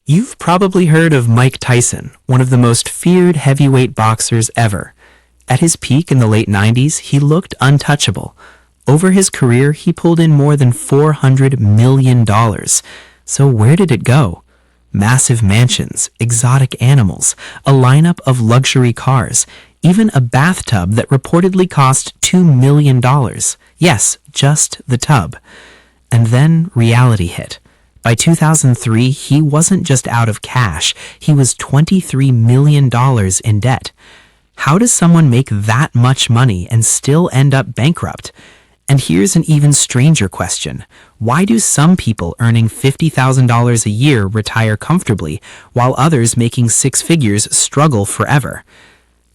You've probably heard of Mike Tyson, one of the most feared heavyweight boxers ever. At his peak in the late 90s, he looked untouchable. Over his career, he pulled in more than $400 million. So where did it go? Massive mansions, exotic animals, a lineup of luxury cars, even a bathtub that reportedly cost $2 million. Yes, just the tub. And then reality hit. By 2003, he wasn't just out of cash, he was $23 million in debt. How does someone make that much money and still end up bankrupt? And here's an even stranger question. Why do some people earning $50,000 a year retire comfortably, while others making six figures struggle forever?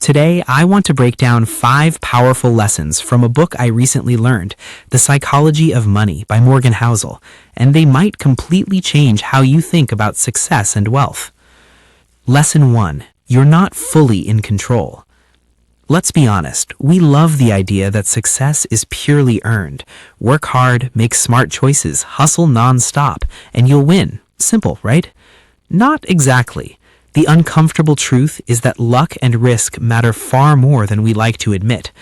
Today, I want to break down 5 powerful lessons from a book I recently learned, The Psychology of Money by Morgan Housel, and they might completely change how you think about success and wealth. Lesson 1. You're not fully in control. Let's be honest, we love the idea that success is purely earned. Work hard, make smart choices, hustle non-stop, and you'll win. Simple, right? Not exactly. The uncomfortable truth is that luck and risk matter far more than we like to admit.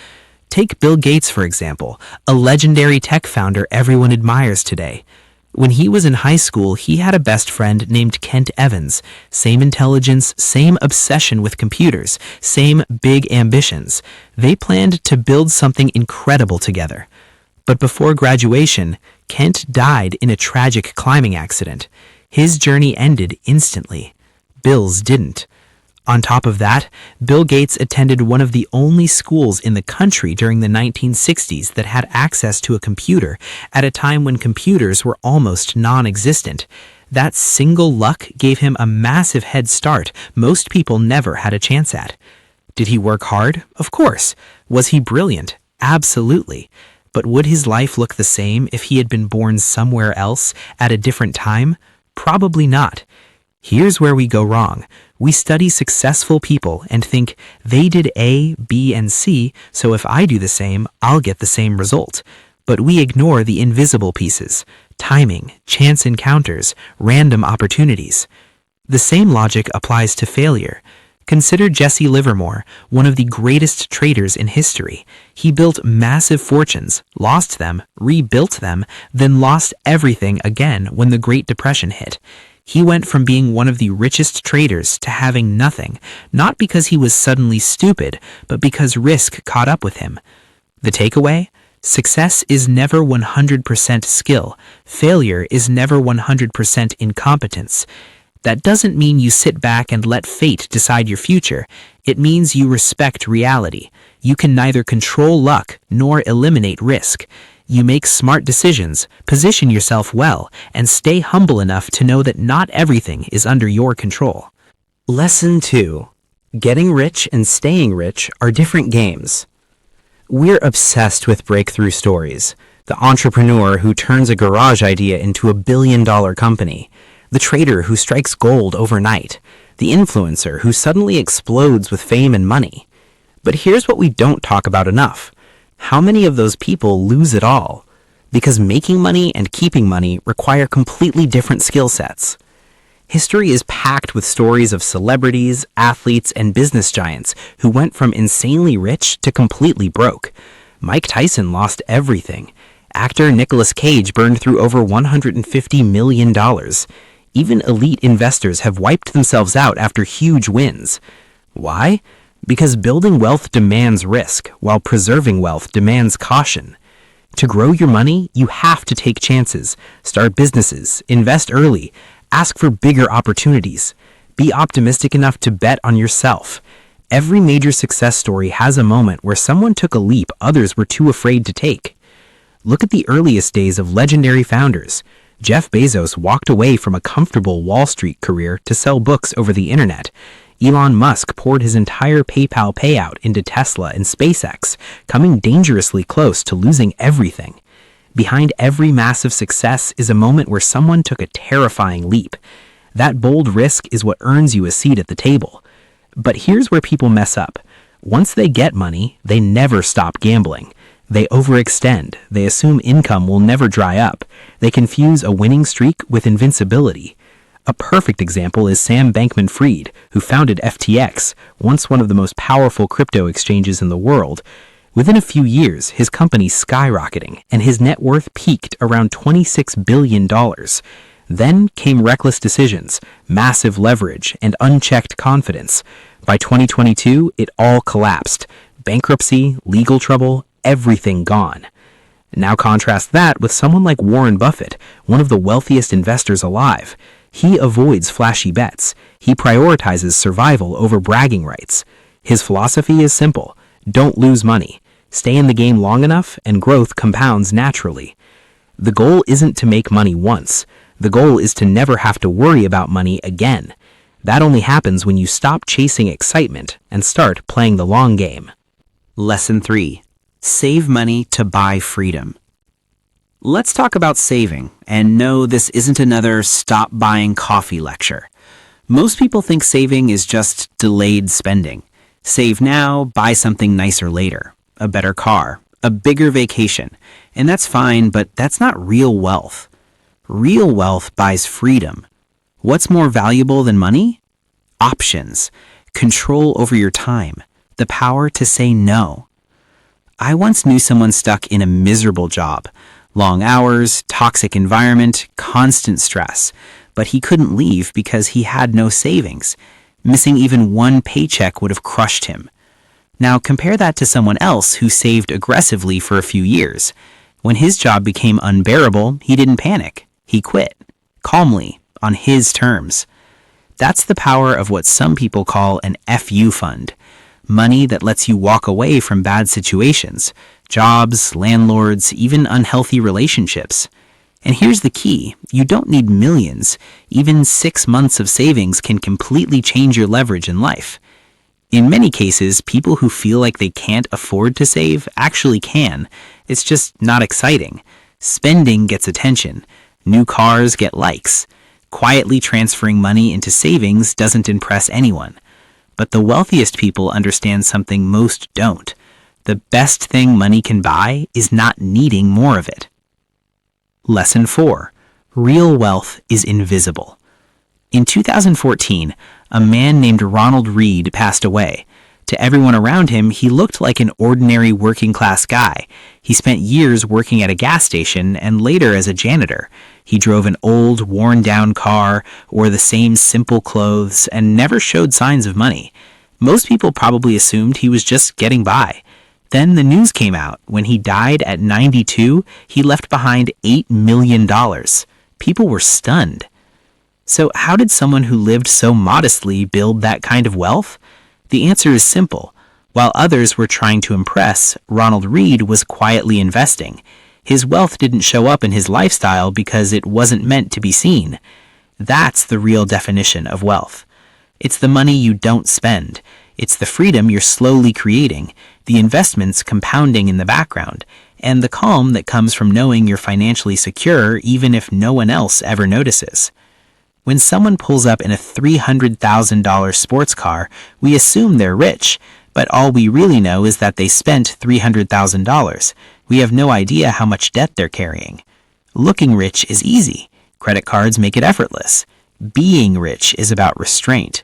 Take Bill Gates, for example, a legendary tech founder everyone admires today. When he was in high school, he had a best friend named Kent Evans. Same intelligence, same obsession with computers, same big ambitions. They planned to build something incredible together. But before graduation, Kent died in a tragic climbing accident. His journey ended instantly. Bill's didn't. On top of that, Bill Gates attended one of the only schools in the country during the 1960s that had access to a computer at a time when computers were almost non-existent. That single luck gave him a massive head start most people never had a chance at. Did he work hard? Of course. Was he brilliant? Absolutely. But would his life look the same if he had been born somewhere else at a different time? Probably not. Here's where we go wrong. We study successful people and think they did A, B, and C, so if I do the same, I'll get the same result. But we ignore the invisible pieces: timing, chance encounters, random opportunities. The same logic applies to failure. Consider Jesse Livermore, one of the greatest traders in history. He built massive fortunes, lost them, rebuilt them, then lost everything again when the Great Depression hit. He went from being one of the richest traders to having nothing, not because he was suddenly stupid, but because risk caught up with him. The takeaway? Success is never 100% skill. Failure is never 100% incompetence. That doesn't mean you sit back and let fate decide your future. It means you respect reality. You can neither control luck nor eliminate risk. You make smart decisions, position yourself well, and stay humble enough to know that not everything is under your control. Lesson 2. Getting rich and staying rich are different games. We're obsessed with breakthrough stories. The entrepreneur who turns a garage idea into a billion-dollar company. The trader who strikes gold overnight. The influencer who suddenly explodes with fame and money. But here's what we don't talk about enough. How many of those people lose it all? Because making money and keeping money require completely different skill sets. History is packed with stories of celebrities, athletes, and business giants who went from insanely rich to completely broke. Mike Tyson lost everything. Actor Nicolas Cage burned through over $150 million. Even elite investors have wiped themselves out after huge wins. Why? Because building wealth demands risk, while preserving wealth demands caution. To grow your money, you have to take chances, start businesses, invest early, ask for bigger opportunities. Be optimistic enough to bet on yourself. Every major success story has a moment where someone took a leap others were too afraid to take. Look at the earliest days of legendary founders. Jeff Bezos walked away from a comfortable Wall Street career to sell books over the internet. Elon Musk poured his entire PayPal payout into Tesla and SpaceX, coming dangerously close to losing everything. Behind every massive success is a moment where someone took a terrifying leap. That bold risk is what earns you a seat at the table. But here's where people mess up. Once they get money, they never stop gambling. They overextend. They assume income will never dry up. They confuse a winning streak with invincibility. A perfect example is Sam Bankman-Fried, who founded FTX, once one of the most powerful crypto exchanges in the world. Within a few years, his company skyrocketing, and his net worth peaked around $26 billion. Then came reckless decisions, massive leverage, and unchecked confidence. By 2022, it all collapsed. Bankruptcy, legal trouble, everything gone. Now contrast that with someone like Warren Buffett, one of the wealthiest investors alive. He avoids flashy bets. He prioritizes survival over bragging rights. His philosophy is simple: don't lose money. Stay in the game long enough, and growth compounds naturally. The goal isn't to make money once. The goal is to never have to worry about money again. That only happens when you stop chasing excitement and start playing the long game. Lesson 3. Save money to buy freedom. Let's talk about saving, and no, this isn't another stop buying coffee lecture. Most people think saving is just delayed spending. Save now, buy something nicer later. A better car, a bigger vacation. And that's fine, but that's not real wealth. Real wealth buys freedom. What's more valuable than money? Options, control over your time, the power to say no. I once knew someone stuck in a miserable job. Long hours, toxic environment, constant stress. But he couldn't leave because he had no savings. Missing even one paycheck would have crushed him. Now compare that to someone else who saved aggressively for a few years. When his job became unbearable, he didn't panic. He quit, calmly, on his terms. That's the power of what some people call an FU fund. Money that lets you walk away from bad situations, jobs, landlords, even unhealthy relationships. And here's the key: you don't need millions. Even 6 months of savings can completely change your leverage in life. In many cases, people who feel like they can't afford to save actually can. It's just not exciting. Spending gets attention. New cars get likes. Quietly transferring money into savings doesn't impress anyone. But the wealthiest people understand something most don't. The best thing money can buy is not needing more of it. Lesson 4. Real wealth is invisible. In 2014, a man named Ronald Reed passed away. To everyone around him, he looked like an ordinary working-class guy. He spent years working at a gas station and later as a janitor. He drove an old, worn-down car, wore the same simple clothes, and never showed signs of money. Most people probably assumed he was just getting by. Then the news came out. When he died at 92, he left behind $8 million. People were stunned. So how did someone who lived so modestly build that kind of wealth? The answer is simple. While others were trying to impress, Ronald Reed was quietly investing. His wealth didn't show up in his lifestyle because it wasn't meant to be seen. That's the real definition of wealth. It's the money you don't spend. It's the freedom you're slowly creating, the investments compounding in the background, and the calm that comes from knowing you're financially secure even if no one else ever notices. When someone pulls up in a $300,000 sports car, we assume they're rich, but all we really know is that they spent $300,000. We have no idea how much debt they're carrying. Looking rich is easy. Credit cards make it effortless. Being rich is about restraint.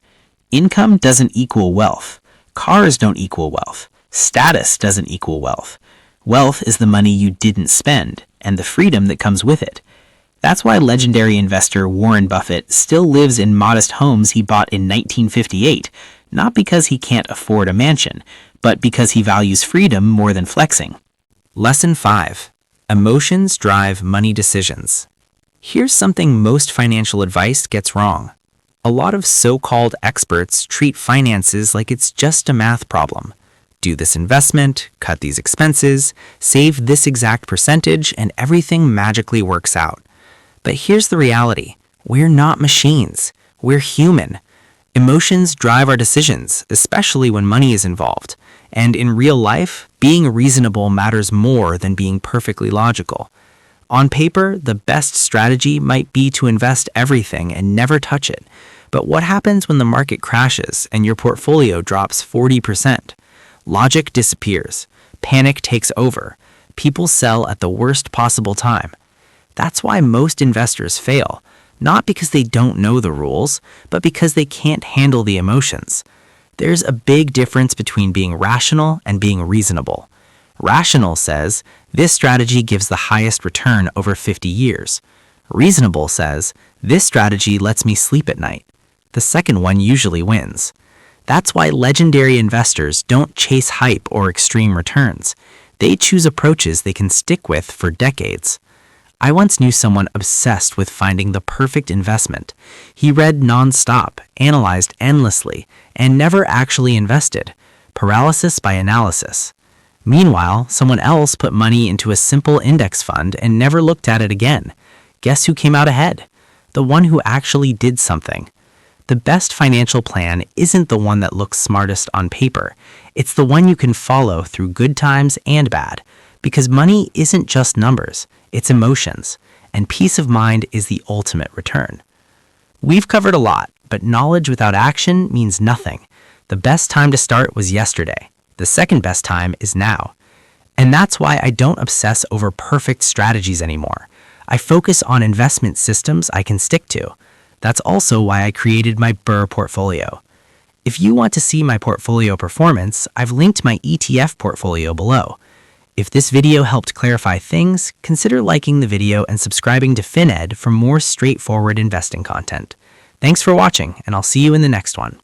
Income doesn't equal wealth. Cars don't equal wealth. Status doesn't equal wealth. Wealth is the money you didn't spend, and the freedom that comes with it. That's why legendary investor Warren Buffett still lives in modest homes he bought in 1958, not because he can't afford a mansion, but because he values freedom more than flexing. Lesson 5. Emotions drive money decisions. Here's something most financial advice gets wrong. A lot of so-called experts treat finances like it's just a math problem. Do this investment, cut these expenses, save this exact percentage, and everything magically works out. But here's the reality. We're not machines. We're human. Emotions drive our decisions, especially when money is involved. And in real life, being reasonable matters more than being perfectly logical. On paper, the best strategy might be to invest everything and never touch it. But what happens when the market crashes and your portfolio drops 40%? Logic disappears. Panic takes over. People sell at the worst possible time. That's why most investors fail. not because they don't know the rules, but because they can't handle the emotions. There's a big difference between being rational and being reasonable. Rational says, this strategy gives the highest return over 50 years. Reasonable says, this strategy lets me sleep at night. The second one usually wins. That's why legendary investors don't chase hype or extreme returns. They choose approaches they can stick with for decades. I once knew someone obsessed with finding the perfect investment. He read nonstop, analyzed endlessly, and never actually invested. Paralysis by analysis. Meanwhile, someone else put money into a simple index fund and never looked at it again. Guess who came out ahead? The one who actually did something. The best financial plan isn't the one that looks smartest on paper. It's the one you can follow through good times and bad. Because money isn't just numbers, it's emotions. And peace of mind is the ultimate return. We've covered a lot, but knowledge without action means nothing. The best time to start was yesterday. The second best time is now. And that's why I don't obsess over perfect strategies anymore. I focus on investment systems I can stick to. That's also why I created my Burr portfolio. If you want to see my portfolio performance, I've linked my ETF portfolio below. If this video helped clarify things, consider liking the video and subscribing to FinEd for more straightforward investing content. Thanks for watching, and I'll see you in the next one.